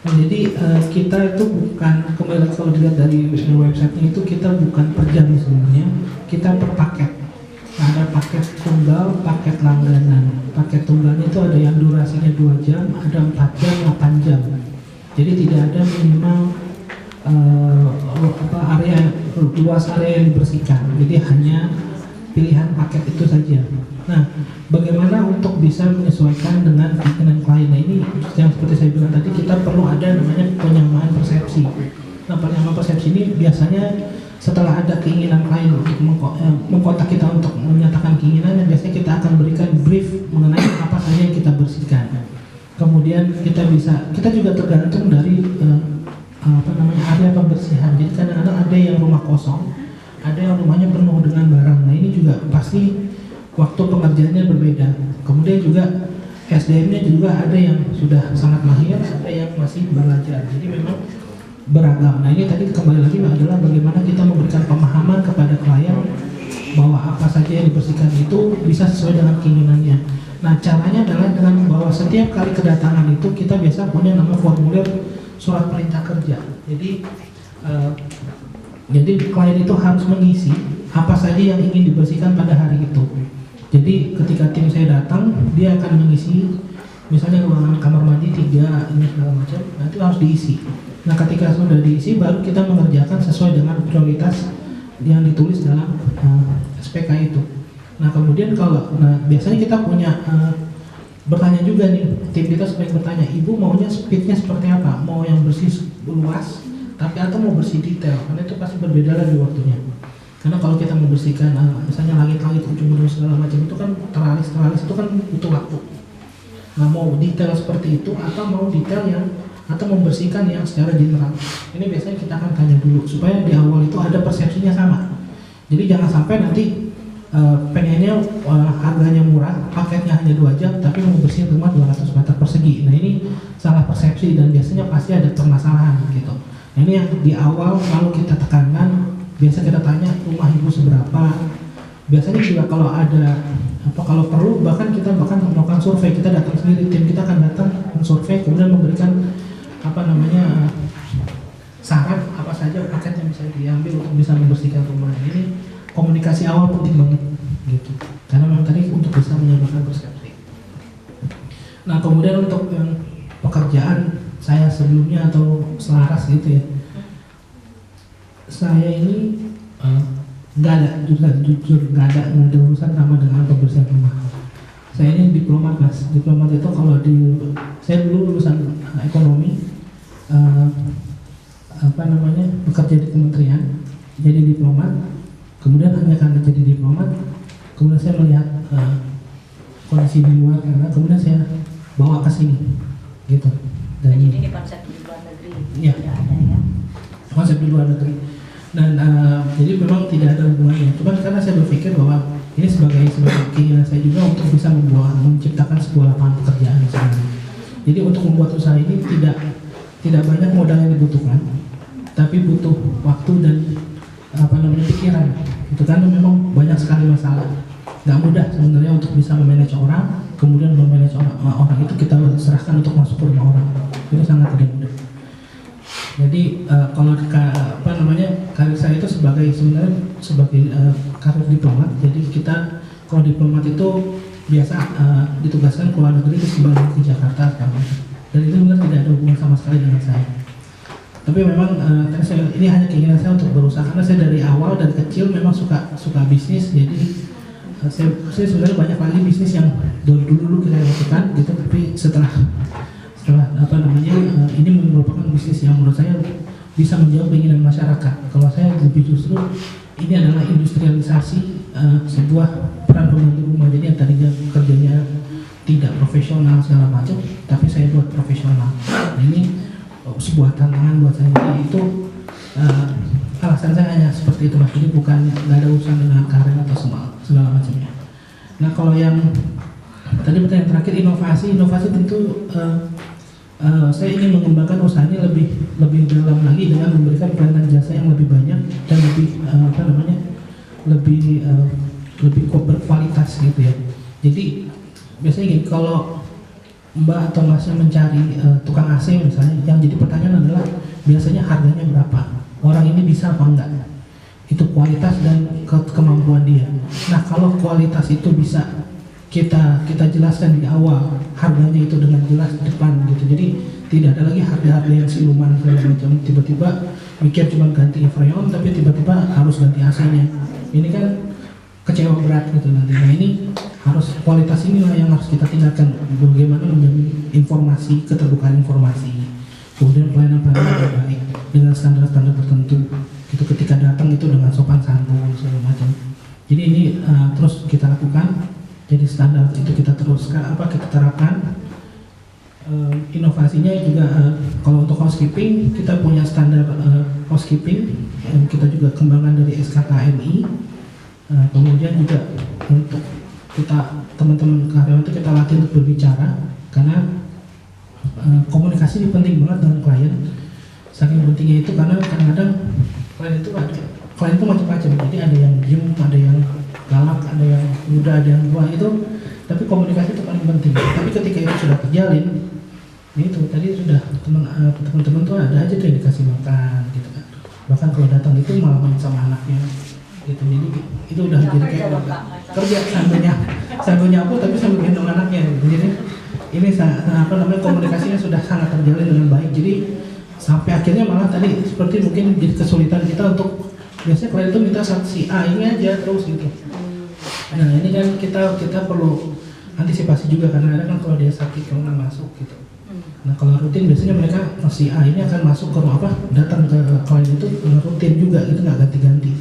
Nah, jadi kita itu bukan, kembali kalau dilihat dari websitenya itu kita bukan per jam sebenarnya, kita per paket. Nah, ada paket tunggal, paket langganan. Paket tunggalnya itu ada yang durasinya 2 jam, ada 4 jam, 8 jam. Jadi tidak ada minimal luas area yang dibersihkan, jadi hanya pilihan paket itu saja. Nah, bagaimana untuk bisa menyesuaikan dengan keinginan klien? Nah, ini yang seperti saya bilang tadi, kita perlu ada namanya penyamaan persepsi. Nah, penyamaan persepsi ini biasanya setelah ada keinginan klien untuk mengkontak kita untuk menyatakan keinginannya, biasanya kita akan berikan brief mengenai apa saja yang kita bersihkan. Kemudian kita juga tergantung dari area pembersihan. Jadi kadang-kadang ada yang rumah kosong, ada yang rumahnya penuh dengan barang. Nah, ini juga pasti waktu pengerjaannya berbeda. Kemudian juga SDM-nya juga ada yang sudah sangat mahir, ada yang masih belajar. Jadi memang beragam. Nah, ini tadi kembali lagi adalah bagaimana kita memberikan pemahaman kepada klien bahwa apa saja yang dibersihkan itu bisa sesuai dengan keinginannya. Nah, caranya adalah dengan bahwa setiap kali kedatangan itu kita biasa punya nama formulir surat perintah kerja. Jadi klien itu harus mengisi apa saja yang ingin dibersihkan pada hari itu. Jadi ketika tim saya datang, dia akan mengisi misalnya ruangan kamar mandi 3 ini segala macam, nah itu harus diisi. Nah, ketika sudah diisi baru kita mengerjakan sesuai dengan prioritas yang ditulis dalam SPK itu. Nah, kemudian biasanya kita punya bertanya juga nih, tim kita sering bertanya, ibu maunya speednya seperti apa? Mau yang bersih luas, tapi atau mau bersih detail? Karena itu pasti berbeda lagi waktunya. Karena kalau kita membersihkan misalnya langit-langit ujung-ujung segala macam itu kan teralis itu kan butuh waktu. Nah, mau detail seperti itu atau mau detail atau membersihkan yang secara general, ini biasanya kita akan tanya dulu supaya di awal itu ada persepsinya sama. Jadi jangan sampai nanti pengennya harganya murah, paketnya hanya 2 jam, tapi mau bersihin rumah 200 meter persegi. Nah, ini salah persepsi dan biasanya pasti ada permasalahan gitu. Nah, ini yang di awal selalu kita tekankan. Biasa kita tanya rumah ibu seberapa. Biasanya juga kalau kalau perlu bahkan kita melakukan survei, kita datang sendiri, tim kita akan datang mensurvei kemudian memberikan saran apa saja paket yang bisa diambil untuk bisa membersihkan rumah. Ini komunikasi awal penting banget gitu, karena memang tadi untuk bisa menyampaikan persepsi. Nah, kemudian untuk yang pekerjaan saya sebelumnya atau selaras gitu ya, saya ini nggak ada urusan sama dengan pembersihan rumah. Saya ini diplomat, Mas. Diplomat itu kalau saya dulu lulusan ekonomi, bekerja di kementerian, jadi diplomat. Kemudian hanya karena jadi diplomat, kemudian saya melihat kondisi di luar, karena kemudian saya bawa ke sini, gitu. Dan jadi ini konsep di luar negeri, ya, tidak ada ya? Konsep di luar negeri. Dan jadi memang tidak ada hubungannya. Cuma karena saya berpikir bahwa ini sebagai keinginan saya juga untuk bisa menciptakan sebuah lapangan pekerjaan sebenarnya. Jadi untuk membuat usaha ini tidak banyak modal yang dibutuhkan, tapi butuh waktu dan pikiran. Itu kan memang banyak sekali masalah. Nggak mudah sebenarnya untuk bisa memanage orang, kemudian memanage orang itu kita serahkan untuk masuk ke rumah orang. Itu sangat tidak mudah. Jadi kalau karir saya itu sebagai karir diplomat. Jadi kita kalau diplomat itu biasa ditugaskan ke luar negeri, terus kembali ke Jakarta sekarang. Dan itu benar tidak ada hubungan sama sekali dengan saya. Tapi memang ini hanya keinginan saya untuk berusaha, karena saya dari awal dan kecil memang suka bisnis. Jadi saya sebenarnya banyak lagi bisnis yang dulu kita lakukan gitu, tapi setelah ini merupakan bisnis yang menurut saya bisa menjawab keinginan masyarakat. Kalau saya lebih justru ini adalah industrialisasi sebuah peran pembantu rumah. Jadi yang tadinya kerjanya tidak profesional segala macam, tapi saya buat profesional. Ini sebuah tantangan buat saya. Jadi itu alasan saya hanya seperti itu, Mas. Jadi bukan nggak ada urusan dengan karir atau segala macamnya. Nah, kalau yang tadi pertanyaan terakhir, inovasi tentu saya ingin mengembangkan usaha ini lebih dalam lagi dengan memberikan pelayanan jasa yang lebih banyak dan lebih berkualitas gitu ya. Jadi biasanya gini, kalau Mbak atau Masnya mencari tukang AC misalnya, yang jadi pertanyaan adalah biasanya harganya berapa, orang ini bisa apa enggak, itu kualitas dan kemampuan dia. Nah, kalau kualitas itu bisa kita jelaskan di awal harganya itu dengan jelas di depan gitu. Jadi tidak ada lagi harga-harga yang siluman segala macam, tiba-tiba mikir cuma ganti freon tapi tiba-tiba harus ganti AC-nya. Ini kan kecewa berat gitu nanti. Nah ini harus kualitas inilah yang harus kita tingkatkan, bagaimana menjamin informasi, keterbukaan informasi, kemudian pelayanan-pelayanan yang baik dengan standar-standar tertentu gitu, ketika datang itu dengan sopan santun segala macam. Jadi ini terus kita lakukan, jadi standar itu kita teruskan kita terapkan. Inovasinya juga kalau untuk housekeeping kita punya standar housekeeping yang kita juga kembangkan dari SKKMI. Kemudian juga untuk kita teman-teman karyawan itu kita latih untuk berbicara, karena komunikasi ini penting banget dengan klien. Saking pentingnya itu karena kadang-kadang klien itu macam-macam, jadi ada yang diem, ada yang galak, ada yang muda, ada yang tua itu, tapi komunikasi itu paling penting. Tapi ketika itu sudah terjalin, itu tadi sudah teman-teman tuh ada aja tuh yang dikasih makan gitu kan, bahkan kalau datang itu malah main sama anaknya gitu. Jadi itu udah jadi kayak kerja sambil nyapu tapi sambil gendong anaknya gitu. Jadi ini komunikasinya sudah sangat terjalin dengan baik. Jadi sampai akhirnya malah tadi seperti mungkin jadi kesulitan kita untuk, biasanya klien itu minta saksi A ini aja terus gitu. Nah ini kan kita perlu antisipasi juga, karena ada kan kalau dia sakit kalau nggak masuk gitu. Nah kalau rutin biasanya mereka si A ini akan masuk ke rumah datang ke klien itu rutin juga gitu, nggak ganti-ganti.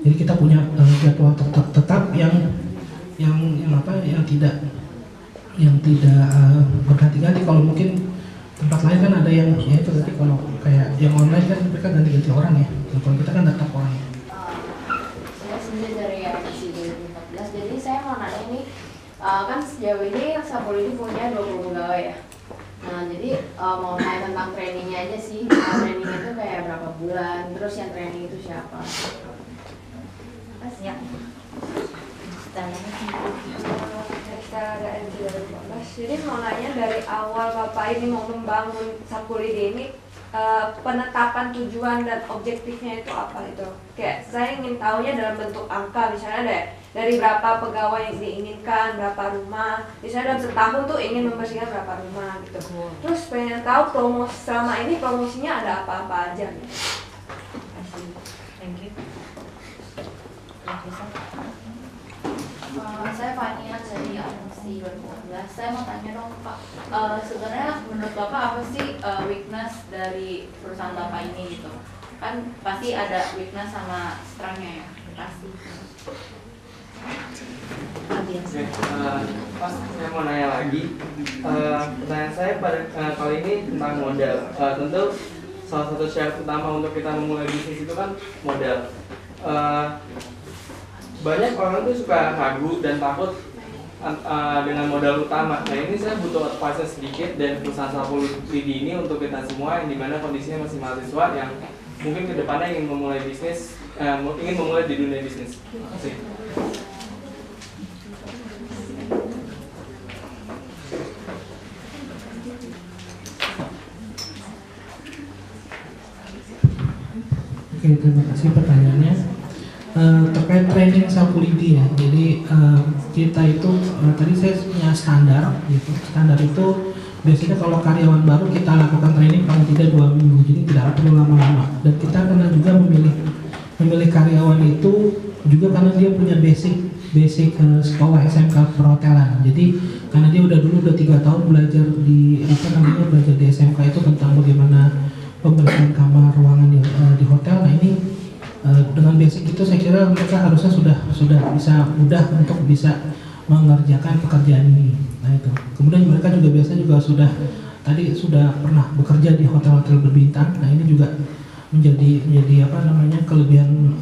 Jadi kita punya jadwal tetap yang tidak berganti-ganti. Kalau mungkin tempat lain kan ada yang ya itu tadi, kalau kayak yang online kan mereka ganti-ganti orang ya. Nah, kalau kita kan tetap orang. Saya sendiri dari IMC 2014. Jadi saya mau nanya nih, kan sejauh ini Sapulidi punya 20 pegawai ya. Nah jadi mau nanya tentang trainingnya aja sih. Trainingnya itu kayak berapa bulan, terus yang training itu siapa? Ya. Saya ada IMC 2014. Jadi mau nanya dari awal Bapak ini mau membangun Sapulidi ini, penetapan tujuan dan objektifnya itu apa itu? Kayak saya ingin tahunya dalam bentuk angka, misalnya dari berapa pegawai yang diinginkan, berapa rumah, misalnya dalam setahun tuh ingin membersihkan berapa rumah gitu. Terus pengen tahu selama ini promosinya ada apa-apa aja gitu. Thank you. Saya Fania dari IMC 2014. Saya mau tanya dong Pak, sebenarnya menurut Bapak apa sih weakness dari perusahaan Bapak ini gitu? Kan pasti ada weakness sama strength-nya ya, pasti. Pas saya mau nanya lagi, pertanyaan saya pada kali ini tentang modal. Tentu salah satu syarat utama untuk kita memulai bisnis itu kan modal. Banyak orang tuh suka ragu dan takut dengan modal utama. Nah ini saya butuh advice sedikit dan perusahaan Sapulidi ini untuk kita semua yang dimana kondisinya masih mahasiswa yang mungkin kedepannya ingin memulai bisnis, ingin memulai di dunia bisnis. Terima kasih. Oke, terima kasih pertanyaannya. Terkait training Sapulidi ya, jadi kita itu tadi saya punya standar gitu. Standar itu biasanya kalau karyawan baru kita lakukan training paling tidak 2 minggu, jadi tidak perlu lama-lama. Dan kita karena juga memilih karyawan itu juga karena dia punya basic sekolah SMK perhotelan. Jadi karena dia udah 3 tahun belajar di belajar di SMK itu tentang bagaimana pembersihan kamar, ruangan di hotel. Nah ini dengan basic itu saya kira mereka harusnya sudah bisa mudah untuk bisa mengerjakan pekerjaan ini. Nah itu. Kemudian mereka juga sudah pernah bekerja di hotel-hotel berbintang. Nah ini juga menjadi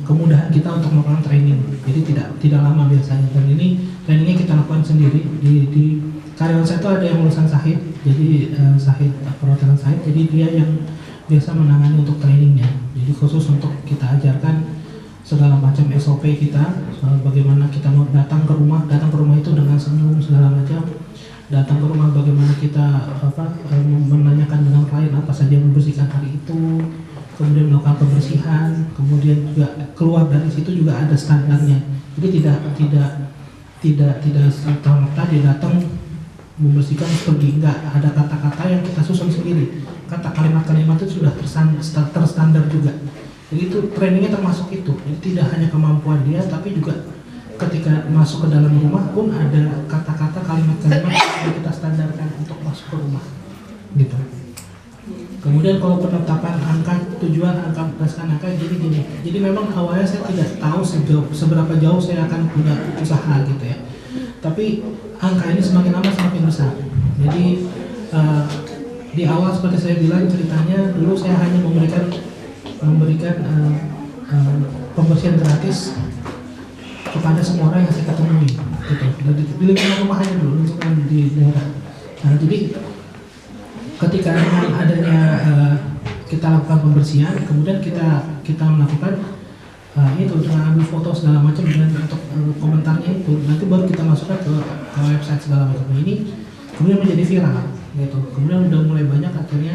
kemudahan kita untuk melakukan training. Jadi tidak lama biasanya. Dan ini trainingnya kita lakukan sendiri di karyawan saya itu ada yang lulusan Sahid. Jadi Sahid perhotelan Sahid. Jadi dia yang biasa menangani untuk trainingnya. Jadi khusus untuk kita ajarkan segala macam SOP kita, bagaimana kita mau datang ke rumah itu dengan senyum segala macam. Datang ke rumah bagaimana kita menanyakan dengan klien apa saja yang membersihkan hari itu, kemudian melakukan pembersihan, kemudian juga keluar dari situ juga ada standarnya. Jadi tidak tidak serta-merta dia datang membersihkan pergi, enggak, ada kata-kata yang kita susun sendiri. Kata kalimat-kalimat itu sudah terstandar juga. Jadi itu trainingnya termasuk itu. Jadi tidak hanya kemampuan dia, tapi juga ketika masuk ke dalam rumah pun ada kata-kata kalimat-kalimat yang kita standarkan untuk masuk ke rumah. Gitu. Kemudian kalau penetapan angka tujuan, angka berdasarkan angka, jadi gini. Jadi memang awalnya saya tidak tahu seberapa jauh saya akan punya usaha gitu ya. Tapi angka ini semakin lama semakin besar. Jadi di awal seperti saya bilang ceritanya, dulu saya hanya memberikan pembersihan gratis kepada semua orang yang saya ketemui. Gitu. Di lingkungan rumah aja dulu, lingkungan di daerah. Nah, jadi ketika dengan adanya kita lakukan pembersihan, kemudian kita melakukan itu dengan ambil foto segala macam dan untuk komentarnya itu nanti baru kita masukkan ke website segala macam. Nah, ini kemudian menjadi viral gitu. Kemudian udah mulai banyak akhirnya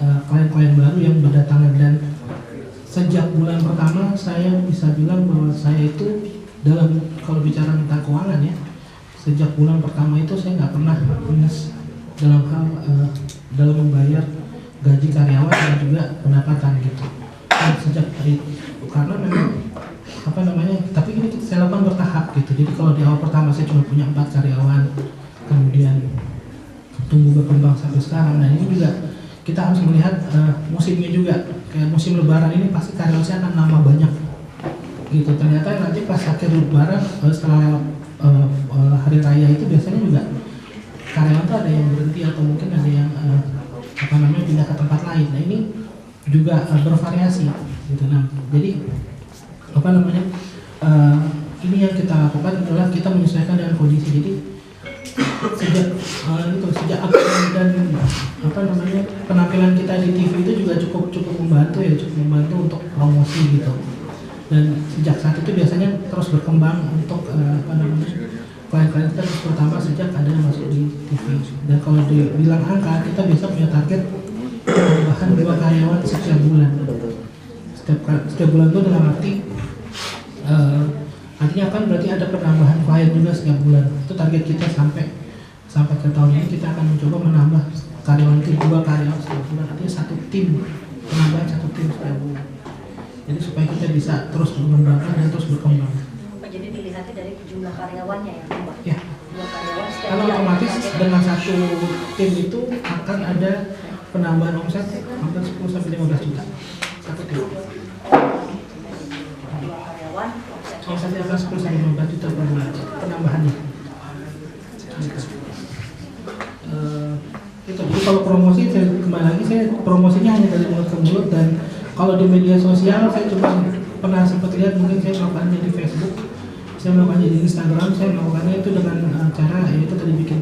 klien-klien baru yang berdatangan, dan sejak bulan pertama saya bisa bilang bahwa saya itu dalam, kalau bicara tentang keuangan ya, sejak bulan pertama itu saya nggak pernah minus dalam hal dalam membayar gaji karyawan dan juga pendapatan gitu. Dan sejak hari itu, karena memang tapi ini saya lakukan bertahap gitu. Jadi kalau di awal pertama saya cuma punya 4 karyawan, kemudian tumbuh berkembang sampai sekarang. Nah, ini juga kita harus melihat musimnya juga. Kayak musim lebaran ini pasti karyawan saya akan nambah banyak gitu. Ternyata nanti pas akhir lebaran setelah hari raya itu biasanya juga karyawan tuh ada yang berhenti atau mungkin ada yang pindah ke tempat lain. Nah, ini juga bervariasi gitu. Nah, jadi ini yang kita lakukan adalah kita menyesuaikan dengan kondisi. Jadi sejak dan penampilan kita di TV itu juga cukup membantu ya, cukup membantu untuk promosi gitu. Dan sejak saat itu biasanya terus berkembang untuk klien-klien kita terus bertambah sejak ada yang masuk di TV. Dan kalau dibilang angka, kita biasa punya target tambahan 2 karyawan setiap bulan. Setiap bulan itu dalam arti artinya kan berarti ada penambahan klien juga setiap bulan. Itu target kita sampai ke tahun ini kita akan mencoba menambah karyawan itu 2 karyawan setiap bulan. Artinya 1 tim, penambahan 1 tim setiap bulan. Jadi supaya kita bisa terus mengembangkan dan terus berkembang. Jadi dilihatnya dari jumlah karyawannya ya, Mbak? Ya. Jumlah karyawan setiap Karena otomatis dengan 1 tim itu akan ada penambahan omset hampir 10 sampai 15 juta. 1 tim. Jumlah karyawan, omsetnya akan 10 sampai 15 juta per bulan penambahannya. Itu. Jadi kalau promosi, kembali lagi saya promosinya hanya dari mulut ke mulut, dan kalau di media sosial saya cuma pernah sempat lihat, mungkin saya melakukannya di Facebook, saya melakukannya di Instagram, saya melakukannya itu dengan cara yaitu tadi bikin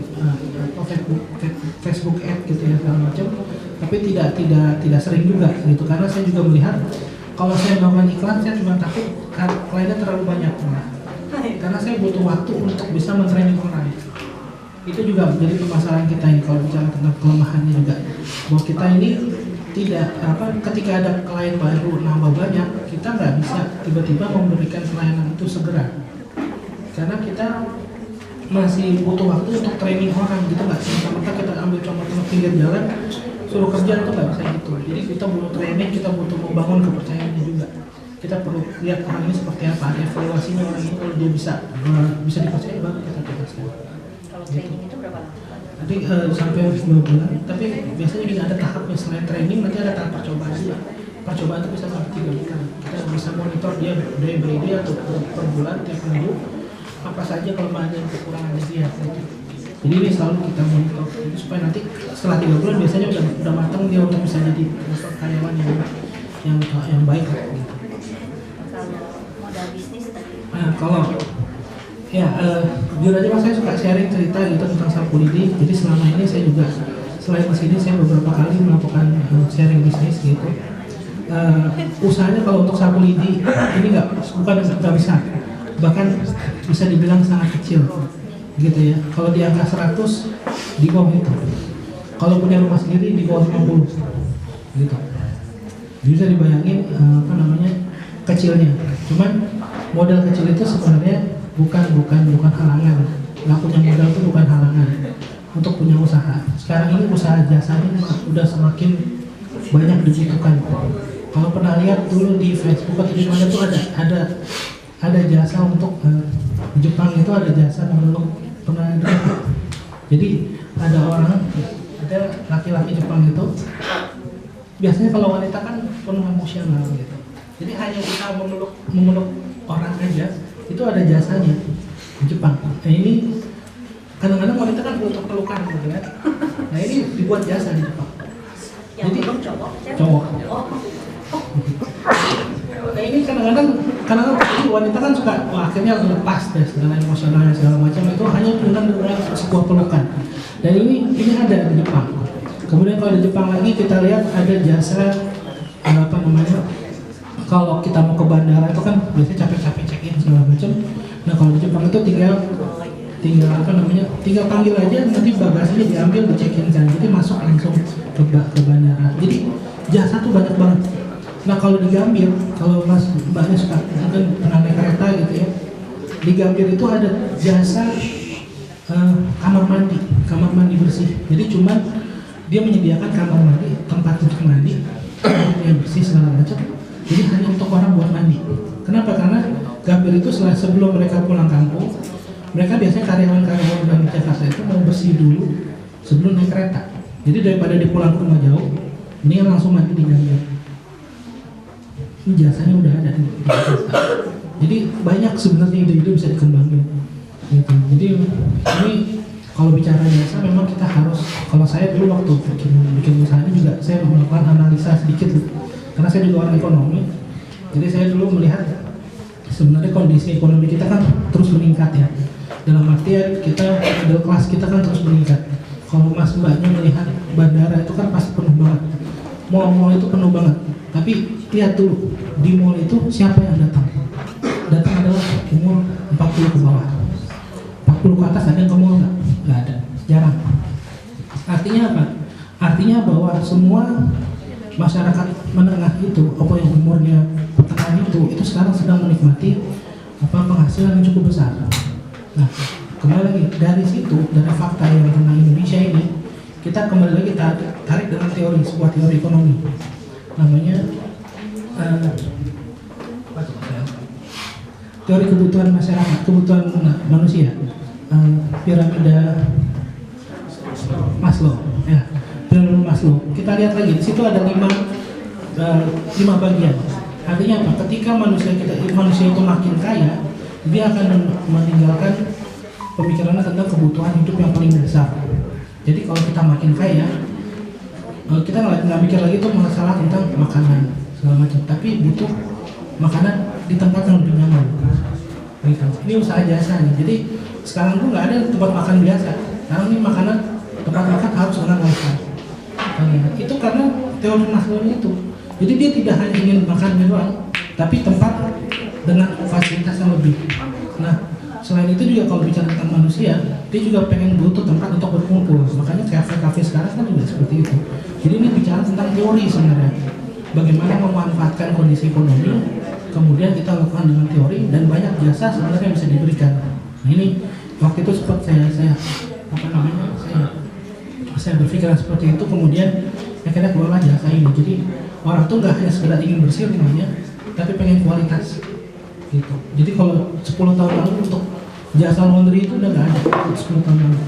Facebook ad gitu ya segala macam, tapi tidak sering juga gitu, karena saya juga melihat kalau saya melakukan iklan saya cuma takut kliennya terlalu banyak, karena saya butuh waktu untuk bisa men-training orang. Itu juga menjadi permasalahan kita ini kalau bicara tentang kelemahannya juga, bahwa kita ini tidak ketika ada klien baru nambah banyak, kita nggak bisa tiba-tiba memberikan pelayanan itu segera, karena kita masih butuh waktu untuk training orang gitu. Nggak serta-merta kita ambil contoh di pinggir jalan suruh kerja, itu nggak bisa gitu. Jadi kita butuh training, kita butuh membangun kepercayaannya juga. Kita perlu lihat orang ini seperti apa, ada evaluasinya orang ini, kalau dia bisa dipercaya baru kita tugaskan. Kalau training itu berapa lama? Nanti sampai 2 bulan, tapi biasanya juga ada tahapnya. Selain training nanti ada tahap percobaan juga. Percobaan itu bisa sampai 3 bulan. Kita bisa monitor dia beride atau per bulan, tiap minggu apa saja kelemahan dan kekurangannya dia. Jadi ini selalu kita monitor supaya nanti setelah 3 bulan biasanya udah matang dia untuk bisa jadi karyawan yang baik gitu. Kalau modal bisnis tadi. Nah, kalau jujur aja Mas, saya suka sharing cerita gitu tentang Sapulidi. Jadi selama ini saya juga selain di sini saya beberapa kali melakukan sharing bisnis gitu. Usahanya kalau untuk Sapulidi ini bukan besar, bahkan bisa dibilang sangat kecil gitu ya. Kalau di angka 100 di bawah itu. Kalau punya rumah sendiri di bawah 50 gitu. Bisa dibayangin kecilnya. Cuman modal kecil itu sebenarnya bukan halangan. Nggak punya modal itu bukan halangan untuk punya usaha. Sekarang ini usaha jasanya udah semakin banyak dibutuhkan. Kalau pernah lihat dulu di Facebook atau di mana tuh ada jasa untuk di Jepang itu ada jasa memeluk, pernah lihat. Jadi ada laki-laki Jepang itu biasanya kalau wanita kan penuh emosional gitu. Jadi hanya usaha memeluk orang aja itu ada jasanya di Jepang. Nah ini kadang-kadang wanita kan butuh pelukan gitu kan. Nah ini dibuat jasa di Jepang. Jadi cowok. Nah ini kadang-kadang wanita kan suka akhirnya lepas deh segala emosionalnya segala macam itu hanya dengan sebuah pelukan. Dan ini ada di Jepang. Kemudian kalau di Jepang lagi kita lihat ada jasa kalau kita mau ke bandara itu kan biasanya capek-capek check-in segala macam. Nah kalau di Jepang itu tinggal panggil aja, nanti bagasinya diambil, di-check-in kan, jadi masuk langsung ke bandara. Jadi jasa tuh banyak banget. Nah kalau di Gambir, kalau mbaknya suka mungkin pernah naik kereta gitu ya, di Gambir itu ada jasa kamar mandi bersih. Jadi cuman dia menyediakan kamar mandi, tempat untuk mandi yang bersih segala macam. Jadi hanya untuk orang buat mandi. Kenapa? Karena Gambir itu sebelum mereka pulang kampung, mereka biasanya karyawan-karyawan dari Jakarta itu mau bersih dulu sebelum naik kereta. Jadi daripada dia pulang ke rumah jauh, mendingan langsung mandi di Gambir. Ini jasanya udah ada di Jakarta. Jadi banyak sebenarnya ide-ide bisa dikembangin. Gitu. Jadi ini kalau bicara jasa memang kita harus, kalau saya dulu waktu bikin usaha ini juga saya melakukan analisa sedikit, karena saya juga orang ekonomi. Jadi saya dulu melihat sebenarnya kondisi ekonomi kita kan terus meningkat ya. Dalam artian kita middle class kita kan terus meningkat. Kalau mas mbaknya melihat bandara itu kan pasti penuh banget, mall-mall itu penuh banget. Tapi lihat dulu di mall itu siapa yang datang? Datang adalah umur 40 ke bawah. 40 ke atas ada yang ke mall nggak? Nggak ada, jarang. Artinya apa? Artinya bahwa semua masyarakat menengah itu, apa yang umurnya petengah itu sekarang sedang menikmati penghasilan yang cukup besar. Nah, kembali lagi dari situ, dari fakta yang tentang Indonesia ini, kita kembali lagi tarik dengan sebuah teori ekonomi, namanya teori kebutuhan masyarakat, kebutuhan manusia, piramida Maslow. Ya, piramida Maslow. Kita lihat lagi, di situ ada 5 bagian. Artinya apa? Ketika manusia itu makin kaya, dia akan meninggalkan pemikirannya tentang kebutuhan hidup yang paling dasar. Jadi kalau kita makin kaya, kita nggak mikir lagi tuh masalah tentang makanan segala macam, tapi butuh makanan di tempat yang lebih nyaman. Gitu. Ini usaha jasa nih. Jadi sekarang tuh nggak ada tempat makan biasa. Sekarang ini makanan, tempat makan harus dengan wifi. Itu karena teori Maslow itu. Jadi dia tidak hanya ingin makan doang, tapi tempat dengan fasilitas yang lebih. Nah, selain itu juga kalau bicara tentang manusia, dia juga pengen butuh tempat untuk berkumpul. Makanya kafe-kafe sekarang kan juga seperti itu. Jadi ini bicara tentang teori sebenarnya. Bagaimana memanfaatkan kondisi ekonomi, kemudian kita lakukan dengan teori, dan banyak jasa sebenarnya bisa diberikan. Nah ini waktu itu sempat saya berpikiran seperti itu, kemudian akhirnya keluarlah jasa ini. Jadi orang tuh nggak hanya sekedar ingin bersih rumahnya, tapi pengen kualitas gitu. Jadi kalau 10 tahun lalu untuk jasa laundry itu udah nggak ada, 10 tahun lalu.